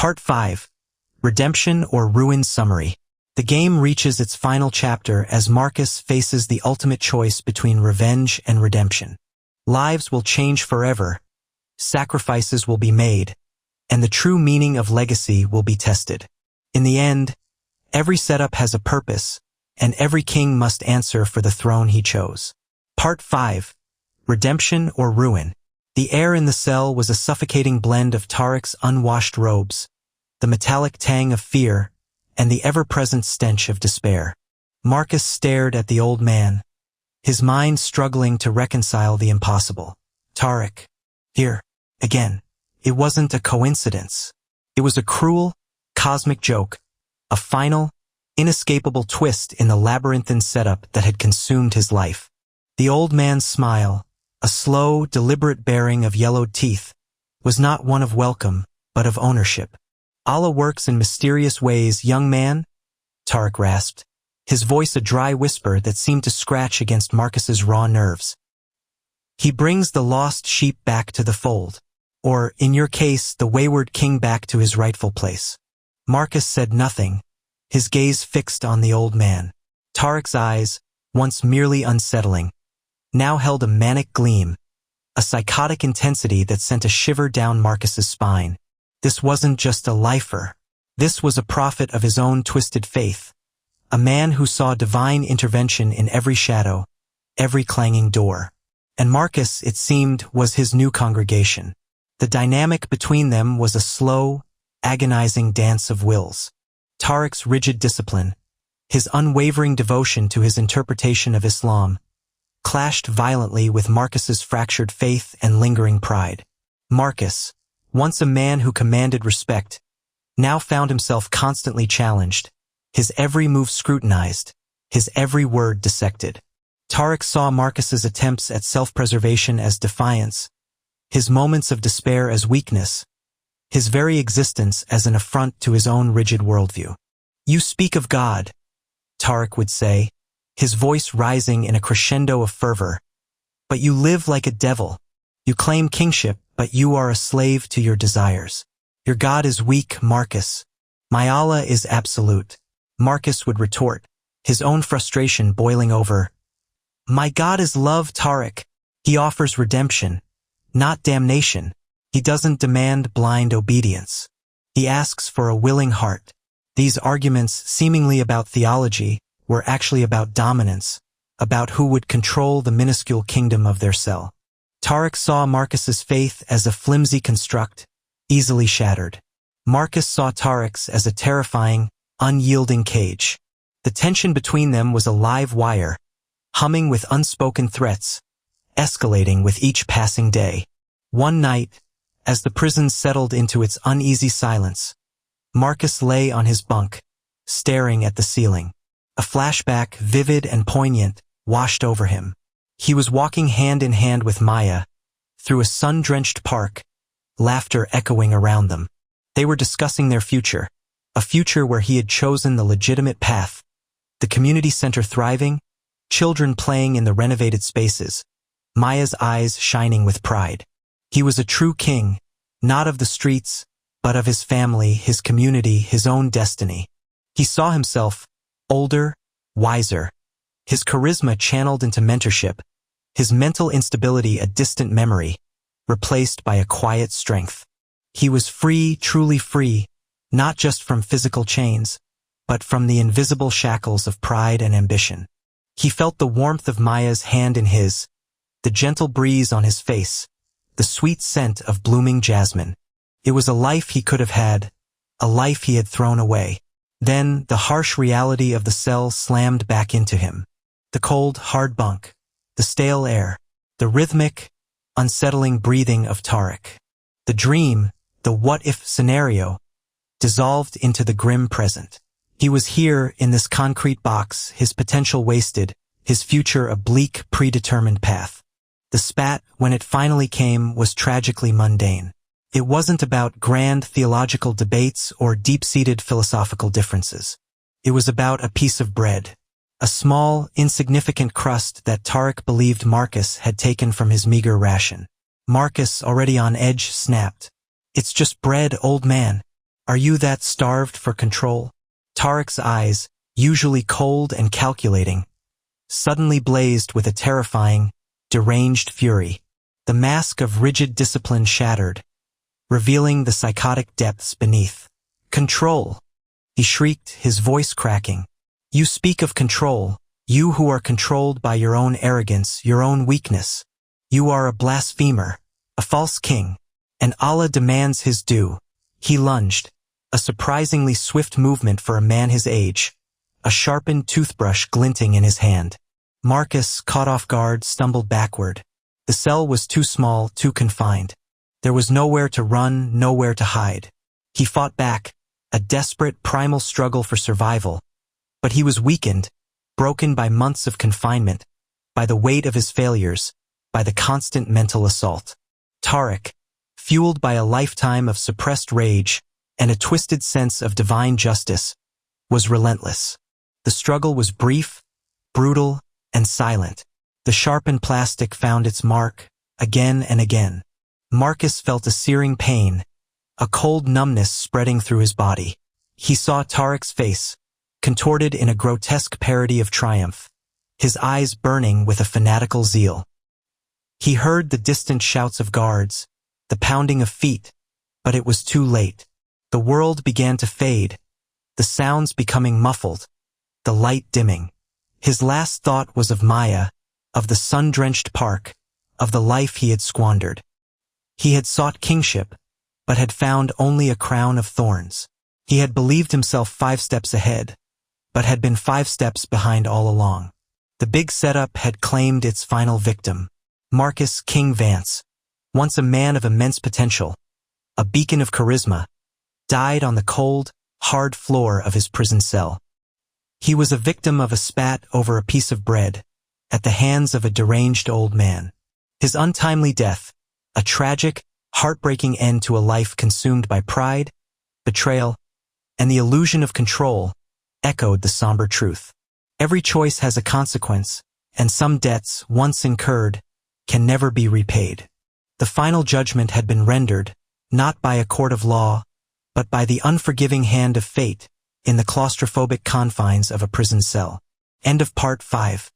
Part 5. Redemption or Ruin Summary. The game reaches its final chapter as Marcus faces the ultimate choice between revenge and redemption. Lives will change forever, sacrifices will be made, and the true meaning of legacy will be tested. In the end, every setup has a purpose, and every king must answer for the throne he chose. Part 5. Redemption or Ruin. The air in the cell was a suffocating blend of Tarek's unwashed robes, the metallic tang of fear, and the ever-present stench of despair. Marcus stared at the old man, his mind struggling to reconcile the impossible. Tarek. Here. Again. It wasn't a coincidence. It was a cruel, cosmic joke, a final, inescapable twist in the labyrinthine setup that had consumed his life. The old man's smile, a slow, deliberate baring of yellowed teeth, was not one of welcome, but of ownership. Allah works in mysterious ways, young man, Tarek rasped, his voice a dry whisper that seemed to scratch against Marcus's raw nerves. He brings the lost sheep back to the fold, or, in your case, the wayward king back to his rightful place. Marcus said nothing, his gaze fixed on the old man. Tarek's eyes, once merely unsettling, now held a manic gleam, a psychotic intensity that sent a shiver down Marcus's spine. This wasn't just a lifer. This was a prophet of his own twisted faith, a man who saw divine intervention in every shadow, every clanging door. And Marcus, it seemed, was his new congregation. The dynamic between them was a slow, agonizing dance of wills. Tarek's rigid discipline, his unwavering devotion to his interpretation of Islam, clashed violently with Marcus's fractured faith and lingering pride. Marcus, once a man who commanded respect, now found himself constantly challenged, his every move scrutinized, his every word dissected. Tarek saw Marcus's attempts at self-preservation as defiance, his moments of despair as weakness, his very existence as an affront to his own rigid worldview. "You speak of God," Tarek would say, his voice rising in a crescendo of fervor, "but you live like a devil. You claim kingship, but you are a slave to your desires. Your God is weak, Marcus. My Allah is absolute." Marcus would retort, his own frustration boiling over. "My God is love, Tarek. He offers redemption, not damnation. He doesn't demand blind obedience. He asks for a willing heart." These arguments, seemingly about theology, were actually about dominance, about who would control the minuscule kingdom of their cell. Tarek saw Marcus's faith as a flimsy construct, easily shattered. Marcus saw Tarek's as a terrifying, unyielding cage. The tension between them was a live wire, humming with unspoken threats, escalating with each passing day. One night, as the prison settled into its uneasy silence, Marcus lay on his bunk, staring at the ceiling. A flashback, vivid and poignant, washed over him. He was walking hand in hand with Maya, through a sun-drenched park, laughter echoing around them. They were discussing their future, a future where he had chosen the legitimate path, the community center thriving, children playing in the renovated spaces, Maya's eyes shining with pride. He was a true king, not of the streets, but of his family, his community, his own destiny. He saw himself, older, wiser, his charisma channeled into mentorship, his mental instability a distant memory, replaced by a quiet strength. He was free, truly free, not just from physical chains, but from the invisible shackles of pride and ambition. He felt the warmth of Maya's hand in his, the gentle breeze on his face, the sweet scent of blooming jasmine. It was a life he could have had, a life he had thrown away. Then the harsh reality of the cell slammed back into him. The cold, hard bunk, the stale air, the rhythmic, unsettling breathing of Tarek. The dream, the what-if scenario, dissolved into the grim present. He was here in this concrete box, his potential wasted, his future a bleak, predetermined path. The spat, when it finally came, was tragically mundane. It wasn't about grand theological debates or deep-seated philosophical differences. It was about a piece of bread, a small, insignificant crust that Tarek believed Marcus had taken from his meager ration. Marcus, already on edge, snapped. "It's just bread, old man. Are you that starved for control? Tarek's eyes, usually cold and calculating, suddenly blazed with a terrifying, deranged fury. The mask of rigid discipline shattered, revealing the psychotic depths beneath. Control! He shrieked, his voice cracking. You speak of control, you who are controlled by your own arrogance, your own weakness. You are a blasphemer, a false king, and Allah demands his due. He lunged, a surprisingly swift movement for a man his age, a sharpened toothbrush glinting in his hand. Marcus, caught off guard, stumbled backward. The cell was too small, too confined. There was nowhere to run, nowhere to hide. He fought back, a desperate, primal struggle for survival. But he was weakened, broken by months of confinement, by the weight of his failures, by the constant mental assault. Tarek, fueled by a lifetime of suppressed rage and a twisted sense of divine justice, was relentless. The struggle was brief, brutal, and silent. The sharpened plastic found its mark, again and again. Marcus felt a searing pain, a cold numbness spreading through his body. He saw Tarek's face, contorted in a grotesque parody of triumph, his eyes burning with a fanatical zeal. He heard the distant shouts of guards, the pounding of feet, but it was too late. The world began to fade, the sounds becoming muffled, the light dimming. His last thought was of Maya, of the sun-drenched park, of the life he had squandered. He had sought kingship, but had found only a crown of thorns. He had believed himself 5 steps ahead, but had been 5 steps behind all along. The big setup had claimed its final victim. Marcus King Vance, once a man of immense potential, a beacon of charisma, died on the cold, hard floor of his prison cell. He was a victim of a spat over a piece of bread, at the hands of a deranged old man. His untimely death, a tragic, heartbreaking end to a life consumed by pride, betrayal, and the illusion of control, echoed the somber truth. Every choice has a consequence, and some debts, once incurred, can never be repaid. The final judgment had been rendered, not by a court of law, but by the unforgiving hand of fate, in the claustrophobic confines of a prison cell. End of Part 5.